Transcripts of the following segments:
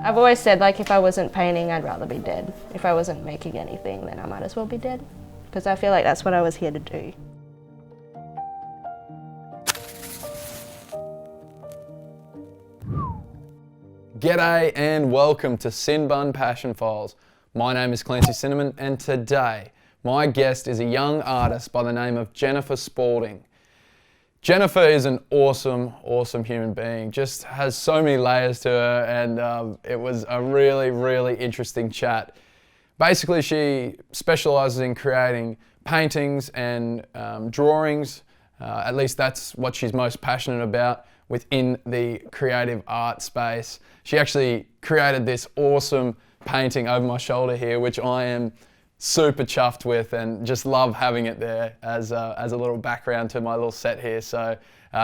I've always said, like, if I wasn't painting, I'd rather be dead. If I wasn't making anything, then I might as well be dead. Because I feel like that's what I was here to do. G'day and welcome to Sinbun Passion Files. My name is Clancy Sinbun, and today my guest is a young artist by the name of Jennifer Spalding. Jennifer is an awesome human being, just has so many layers to her, and it was a really interesting chat. Basically, she specialises in creating paintings and drawings, at least that's what she's most passionate about within the creative art space. She actually created this awesome painting over my shoulder here, which I am super chuffed with and just love having it there as a little background to my little set here. So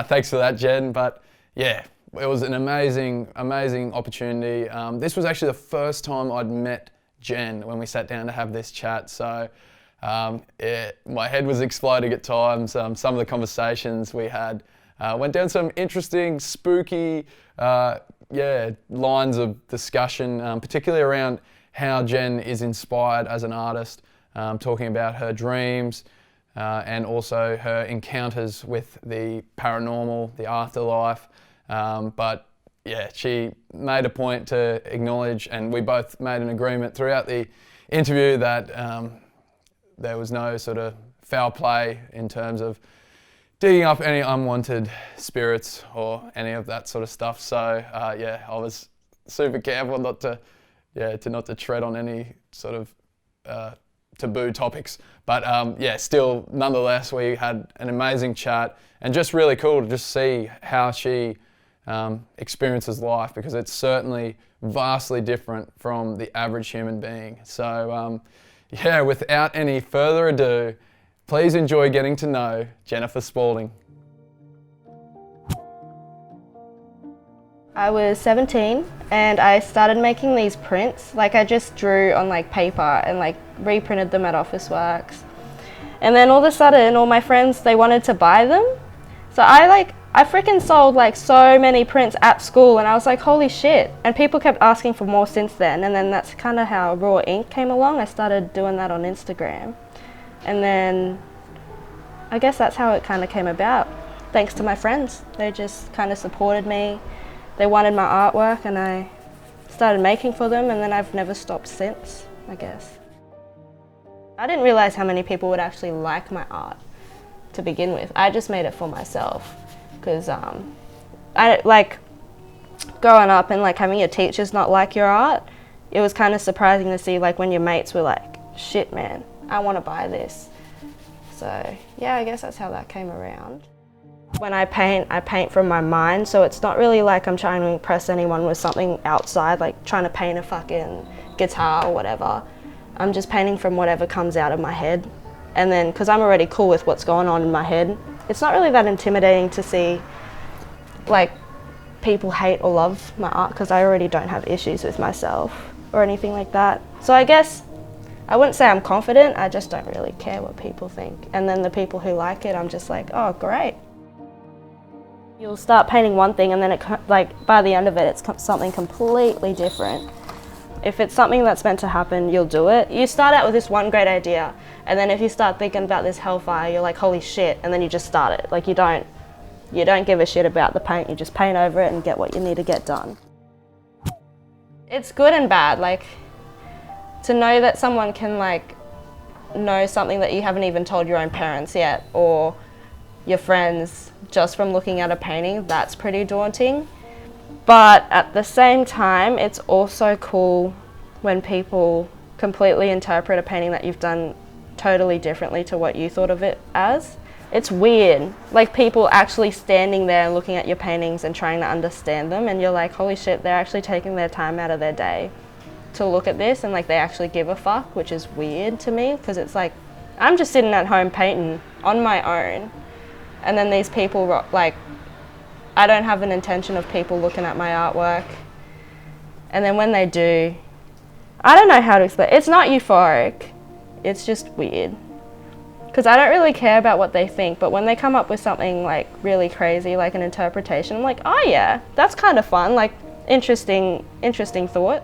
thanks for that, Jen. But yeah, it was an amazing opportunity. This was actually the first time I'd met Jen when we sat down to have this chat. So my head was exploding at times. Some of the conversations we had went down some interesting, spooky lines of discussion, particularly around how Jen is inspired as an artist, talking about her dreams and also her encounters with the paranormal, the afterlife. But yeah, she made a point to acknowledge, and we both made an agreement throughout the interview that there was no sort of foul play in terms of digging up any unwanted spirits or any of that sort of stuff. So yeah, I was super careful not to tread on any sort of taboo topics. But yeah, still, nonetheless, we had an amazing chat, and just really cool to just see how she experiences life, because it's certainly vastly different from the average human being. So yeah, without any further ado, please enjoy getting to know Jennifer Spalding. I was 17 and I started making these prints. Like, I just drew on like paper and like reprinted them at Officeworks. And then all of a sudden, all my friends, they wanted to buy them. So I freaking sold like so many prints at school, and I was like, holy shit. And people kept asking for more since then. And then that's kind of how raw ink came along. I started doing that on Instagram. And then I guess that's how it kind of came about, thanks to my friends. They just kind of supported me. They wanted my artwork, and I started making for them, and then I've never stopped since, I guess. I didn't realize how many people would actually like my art to begin with. I just made it for myself, because I like growing up and like having your teachers not like your art. It was kind of surprising to see like when your mates were like, shit man, I want to buy this. So yeah, I guess that's how that came around. When I paint from my mind, so it's not really like I'm trying to impress anyone with something outside, like trying to paint a fucking guitar or whatever. I'm just painting from whatever comes out of my head. And then, because I'm already cool with what's going on in my head, it's not really that intimidating to see like people hate or love my art, because I already don't have issues with myself or anything like that. So I guess I wouldn't say I'm confident, I just don't really care what people think. And then the people who like it, I'm just like, oh great. You'll start painting one thing, and then like by the end of it, it's something completely different. If it's something that's meant to happen, you'll do it. You start out with this one great idea, and then if you start thinking about this hellfire, you're like, holy shit, and then you just start it. Like you don't give a shit about the paint, you just paint over it and get what you need to get done. It's good and bad, like to know that someone can like know something that you haven't even told your own parents yet, or your friends, just from looking at a painting, that's pretty daunting. But at the same time, it's also cool when people completely interpret a painting that you've done totally differently to what you thought of it as. It's weird, like people actually standing there and looking at your paintings and trying to understand them, and you're like, holy shit, they're actually taking their time out of their day to look at this, and like they actually give a fuck, which is weird to me, because it's like, I'm just sitting at home painting on my own, and then these people, like, I don't have an intention of people looking at my artwork, and then when they do, I don't know how to explain. It's not euphoric, it's just weird. because I don't really care about what they think, but when they come up with something like really crazy, like an interpretation, I'm like, oh yeah, that's kind of fun, like interesting thought.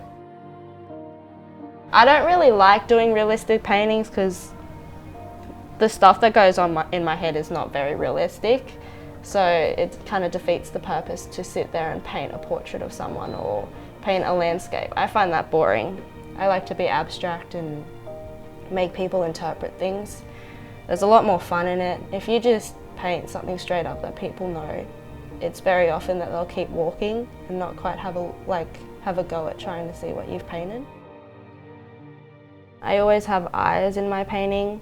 I don't really like doing realistic paintings because the stuff that goes on in my head is not very realistic, so it kind of defeats the purpose to sit there and paint a portrait of someone or paint a landscape. I find that boring. I like to be abstract and make people interpret things. There's a lot more fun in it. If you just paint something straight up that people know, it's very often that they'll keep walking and not quite have a go at trying to see what you've painted. I always have eyes in my painting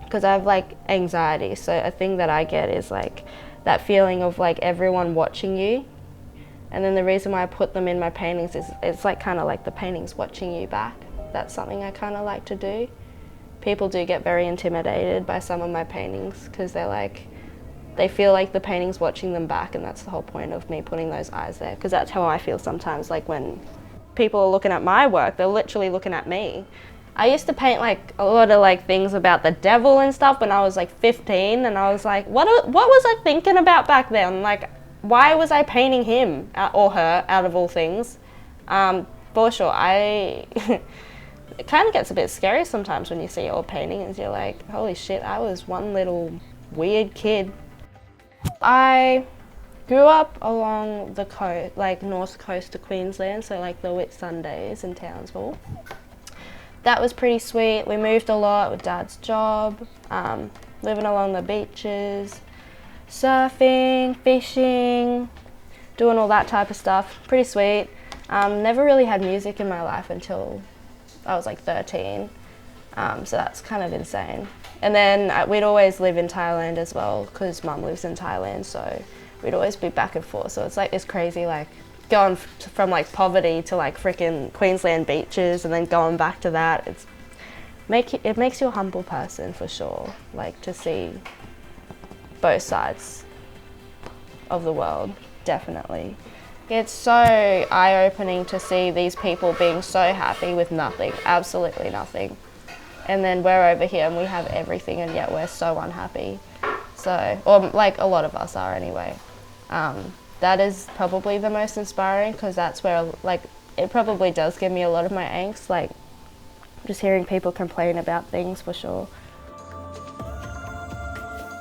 because I have like anxiety, so a thing that I get is like that feeling of like everyone watching you. And then the reason why I put them in my paintings is it's like kind of like the painting's watching you back. That's something I kind of like to do. People do get very intimidated by some of my paintings because they feel like the painting's watching them back, and that's the whole point of me putting those eyes there, because that's how I feel sometimes. Like when people are looking at my work, they're literally looking at me. I used to paint like a lot of like things about the devil and stuff when I was like 15, and I was like, what was I thinking about back then? Like, why was I painting him or her out of all things? For sure, it kind of gets a bit scary sometimes when you see old paintings. You're like, holy shit, I was one little weird kid. I grew up along the coast, like north coast of Queensland, so like the Whitsundays in Townsville. That was pretty sweet. We moved a lot with Dad's job, living along the beaches, surfing, fishing, doing all that type of stuff. Pretty sweet. Never really had music in my life until I was like 13, so that's kind of insane. And then we'd always live in Thailand as well, because Mum lives in Thailand, so we'd always be back and forth. So it's like, it's crazy, like going from like poverty to like freaking Queensland beaches and then going back to that. It makes you a humble person for sure, like to see both sides of the world, definitely. It's so eye-opening to see these people being so happy with nothing, absolutely nothing. And then we're over here and we have everything, and yet we're so unhappy. So, or like a lot of us are anyway. That is probably the most inspiring, because that's where like it probably does give me a lot of my angst, like just hearing people complain about things for sure.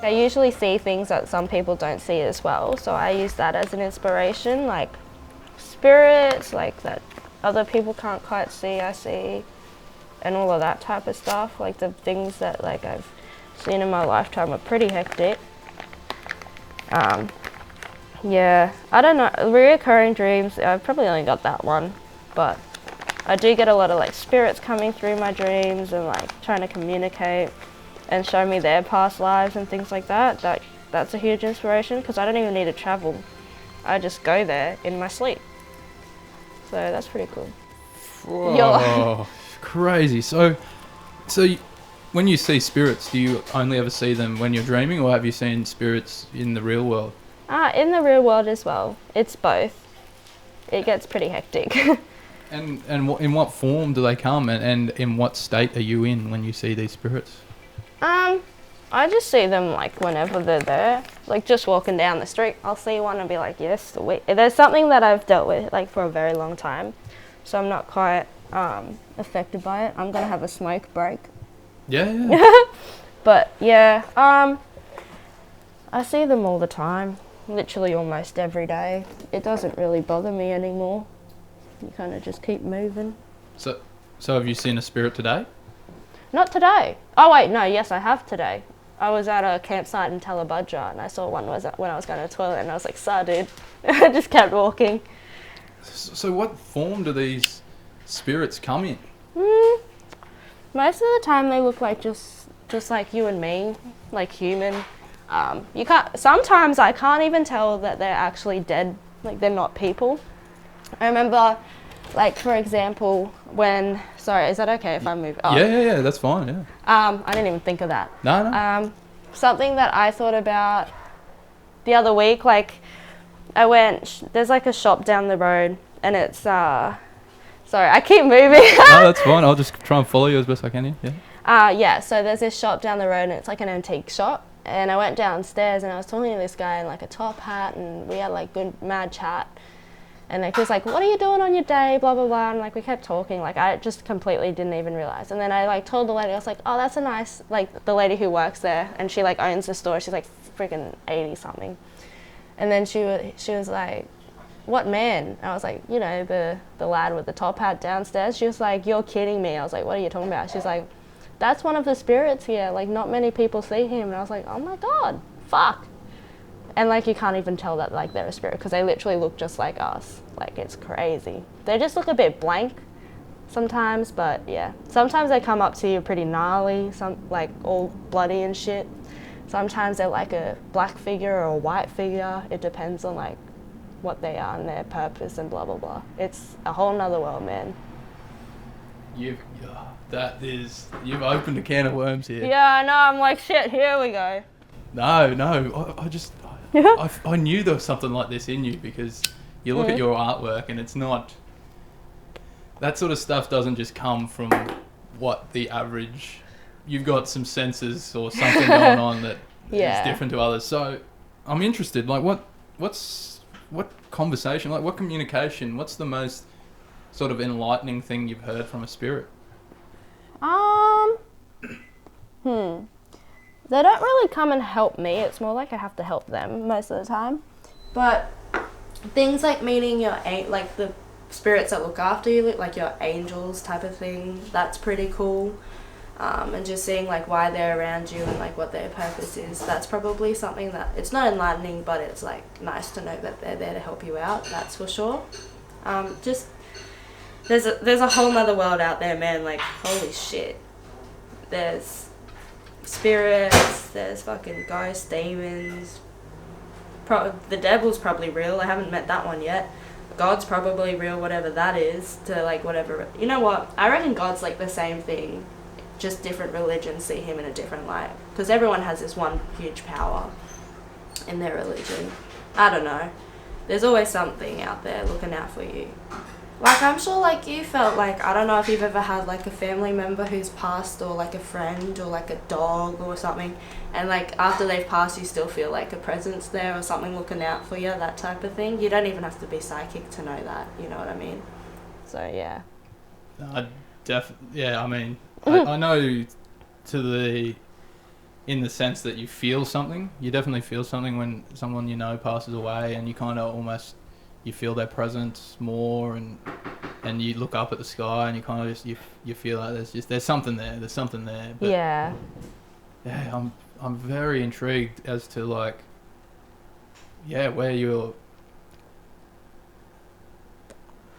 I usually see things that some people don't see as well, so I use that as an inspiration, like spirits, like that other people can't quite see, I see, and all of that type of stuff. Like the things that like I've seen in my lifetime are pretty hectic. Yeah, I don't know, reoccurring dreams, I've probably only got that one, but I do get a lot of like spirits coming through my dreams and like trying to communicate and show me their past lives and things like that. That's a huge inspiration, because I don't even need to travel. I just go there in my sleep. So that's pretty cool. Whoa, crazy. So when you see spirits, do you only ever see them when you're dreaming, or have you seen spirits in the real world? In the real world as well. It's both. It gets pretty hectic. And in what form do they come, and in what state are you in when you see these spirits? I just see them like whenever they're there, like just walking down the street, I'll see one and be like, yes, sweet. There's something that I've dealt with like for a very long time, so I'm not quite affected by it. I'm gonna have a smoke break. Yeah. But yeah, I see them all the time, literally almost every day. It doesn't really bother me anymore. You kind of just keep moving. So have you seen a spirit today? Not today. Oh wait, no, yes I have today. I was at a campsite in Talabudra and I saw one when I was going to the toilet, and I was like, "Saw, dude." I just kept walking. So what form do these spirits come in? Most of the time they look like just like you and me, like human. Sometimes I can't even tell that they're actually dead, like they're not people. I remember, like for example, sorry, is that okay if I move? Oh. Yeah, that's fine, yeah. I didn't even think of that. No. Something that I thought about the other week, like there's like a shop down the road, and it's, sorry, I keep moving. No, that's fine, I'll just try and follow you as best I can, yeah. Yeah, so there's this shop down the road and it's like an antique shop. And I went downstairs and I was talking to this guy in like a top hat and we had like good mad chat. And like, he was like, what are you doing on your day, blah, blah, blah. And like, we kept talking. Like, I just completely didn't even realize. And then I like told the lady, I was like, oh, that's a nice, like the lady who works there. And she like owns the store. She's like freaking 80 something. And then she was like, what man? And I was like, you know, the lad with the top hat downstairs. She was like, you're kidding me. I was like, what are you talking about? She's like, that's one of the spirits here. Like, not many people see him. And I was like, oh my God, fuck. And like, you can't even tell that like they're a spirit because they literally look just like us. Like, it's crazy. They just look a bit blank sometimes, but yeah. Sometimes they come up to you pretty gnarly, some like all bloody and shit. Sometimes they're like a black figure or a white figure. It depends on like what they are and their purpose and blah, blah, blah. It's a whole nother world, man. You've opened a can of worms here. Yeah, I know. I'm like, shit, here we go. No, I knew there was something like this in you because you look at your artwork and it's not, that sort of stuff doesn't just come from what the average, you've got some senses or something going on that is different to others. So I'm interested, like what conversation, like what communication, what's the most sort of enlightening thing you've heard from a spirit? They don't really come and help me. It's more like I have to help them most of the time. But things like meeting your like the spirits that look after you, like your angels type of thing, that's pretty cool. And just seeing like why they're around you and like what their purpose is, that's probably something that, it's not enlightening, but it's like nice to know that they're there to help you out, that's for sure. Just there's a whole nother world out there, man. Like, holy shit. There's spirits, there's fucking ghosts, demons. The devil's probably real. I haven't met that one yet. God's probably real, whatever that is, to like whatever. You know what? I reckon God's like the same thing, just different religions see him in a different light. Because everyone has this one huge power in their religion. I don't know. There's always something out there looking out for you. Like, I'm sure, like, you felt like, I don't know if you've ever had, like, a family member who's passed, or, like, a friend, or, like, a dog or something, and, like, after they've passed, you still feel, like, a presence there or something looking out for you, that type of thing. You don't even have to be psychic to know that, you know what I mean? So, yeah. I mean, I know in the sense that you feel something. You definitely feel something when someone you know passes away, and you kind of almost, you feel their presence more, and you look up at the sky and you kind of just you feel like there's something there. But yeah, I'm very intrigued as to like where you're,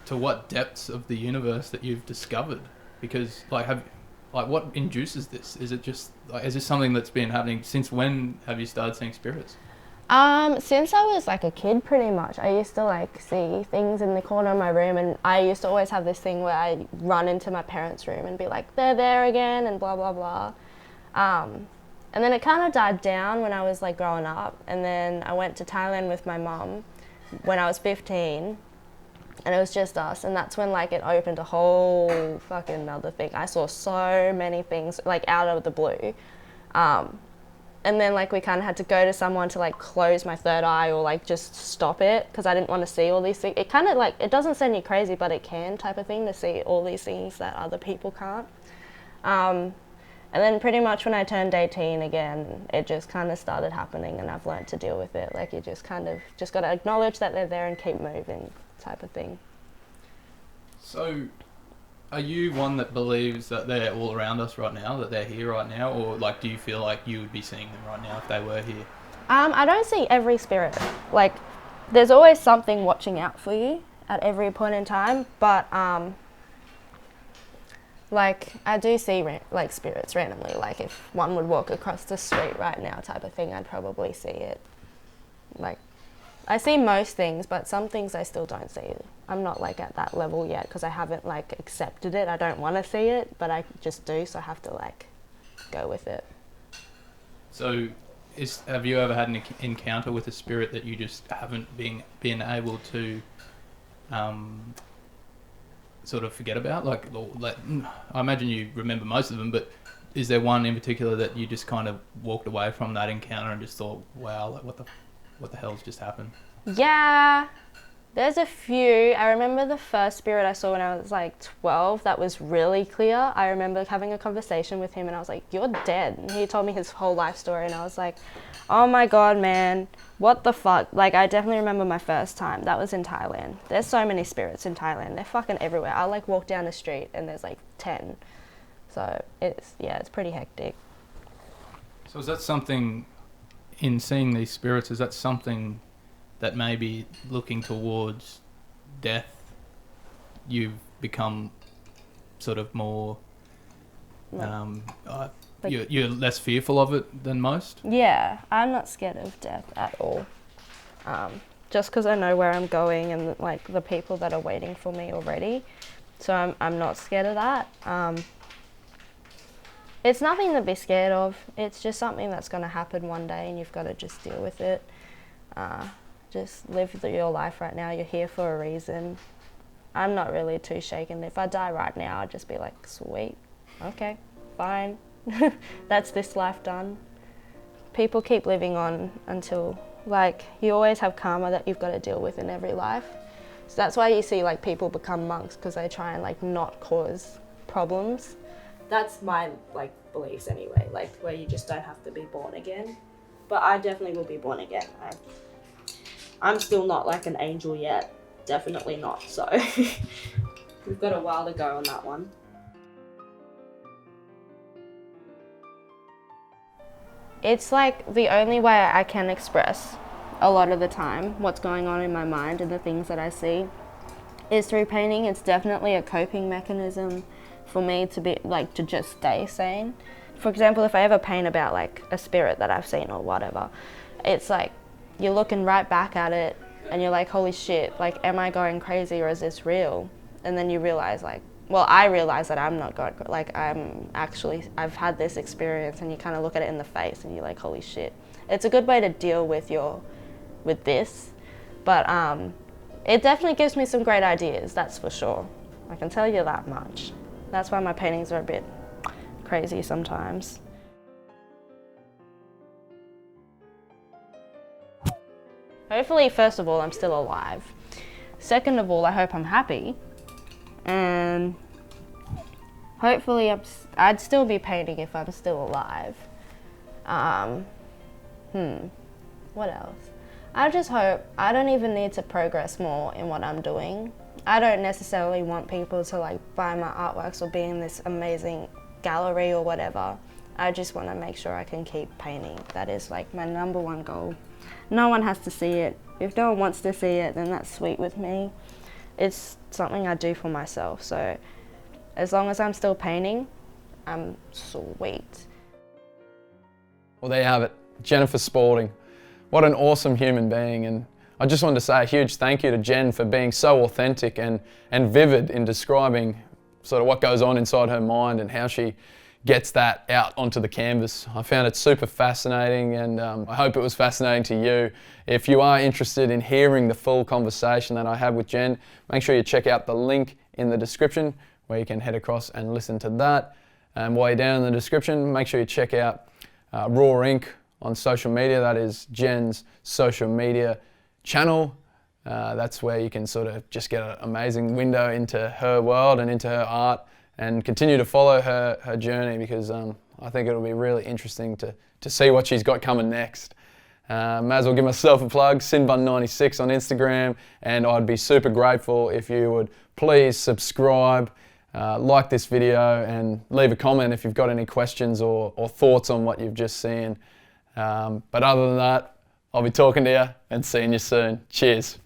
to what depths of the universe that you've discovered, because what induces this? Is it just like, is this something that's been happening since when have you started seeing spirits? Since I was like a kid, pretty much. I used to like see things in the corner of my room, and I used to always have this thing where I'd run into my parents' room and be like, they're there again, and blah, blah, blah. And then it kind of died down when I was like growing up, and then I went to Thailand with my mum when I was 15, and it was just us, and that's when like it opened a whole fucking other thing. I saw so many things like out of the blue. And then like we kind of had to go to someone to like close my third eye or like just stop it, because I didn't want to see all these things. It kind of like, it doesn't send you crazy, but it can, type of thing, to see all these things that other people can't. And then pretty much when I turned 18 again, it just kind of started happening, and I've learned to deal with it. Like, you just kind of just got to acknowledge that they're there and keep moving, type of thing. So are you one that believes that they're all around us right now, that they're here right now, or like do you feel like you would be seeing them right now if they were here? I don't see every spirit. Like, there's always something watching out for you at every point in time, but like I do see like spirits randomly. Like if one would walk across the street right now, type of thing, I'd probably see it. Like, I see most things, but some things I still don't see. I'm not like at that level yet because I haven't like accepted it. I don't want to see it, but I just do, so I have to like go with it. So have you ever had an encounter with a spirit that you just haven't been able to sort of forget about? Like I imagine you remember most of them, but is there one in particular that you just kind of walked away from that encounter and just thought, wow, like what the hell's just happened? Yeah, there's a few. I remember the first spirit I saw when I was like 12 that was really clear. I remember having a conversation with him and I was like, you're dead. And he told me his whole life story and I was like, oh my God, man, what the fuck? Like, I definitely remember my first time. That was in Thailand. There's so many spirits in Thailand. They're fucking everywhere. I like walk down the street and there's like 10. So it's pretty hectic. So is that something, in seeing these spirits, is that something that maybe looking towards death, you've become sort of more, you're less fearful of it than most? Yeah, I'm not scared of death at all. Just because I know where I'm going and like the people that are waiting for me already. So I'm not scared of that. It's nothing to be scared of. It's just something that's going to happen one day and you've got to just deal with it. Just live your life right now. You're here for a reason. I'm not really too shaken. If I die right now, I'd just be like, sweet, okay, fine. That's this life done. People keep living on until, like, you always have karma that you've got to deal with in every life. So that's why you see like people become monks, because they try and like not cause problems. That's my like beliefs anyway, like where you just don't have to be born again. But I definitely will be born again. I'm still not like an angel yet, definitely not. So we've got a while to go on that one. It's like the only way I can express a lot of the time what's going on in my mind and the things that I see is through painting. It's definitely a coping mechanism for me to be like, to just stay sane. For example, if I ever paint about like a spirit that I've seen or whatever, it's like you're looking right back at it and you're like, holy shit, like, am I going crazy or is this real? And then you realize like, well, I realize that I'm not going, like, I've had this experience, and you kind of look at it in the face and you're like, holy shit. It's a good way to deal with this, but it definitely gives me some great ideas, that's for sure. I can tell you that much. That's why my paintings are a bit crazy sometimes. Hopefully, first of all, I'm still alive. Second of all, I hope I'm happy. And hopefully I'd still be painting if I'm still alive. What else? I just hope I don't even need to progress more in what I'm doing. I don't necessarily want people to like buy my artworks or be in this amazing gallery or whatever. I just want to make sure I can keep painting. That is like my number one goal. No one has to see it. If no one wants to see it, then that's sweet with me. It's something I do for myself. So as long as I'm still painting, I'm sweet. Well, there you have it. Jennifer Spalding. What an awesome human being. And I just wanted to say a huge thank you to Jen for being so authentic and vivid in describing sort of what goes on inside her mind and how she gets that out onto the canvas. I found it super fascinating, and I hope it was fascinating to you. If you are interested in hearing the full conversation that I had with Jen, make sure you check out the link in the description where you can head across and listen to that. And while you're down in the description, make sure you check out Raw Ink on social media. That is Jen's social media channel. That's where you can sort of just get an amazing window into her world and into her art, and continue to follow her journey, because I think it'll be really interesting to see what she's got coming next. May as well give myself a plug, Sinbun96 on Instagram, and I'd be super grateful if you would please subscribe, like this video, and leave a comment if you've got any questions or thoughts on what you've just seen. But other than that, I'll be talking to you and seeing you soon. Cheers.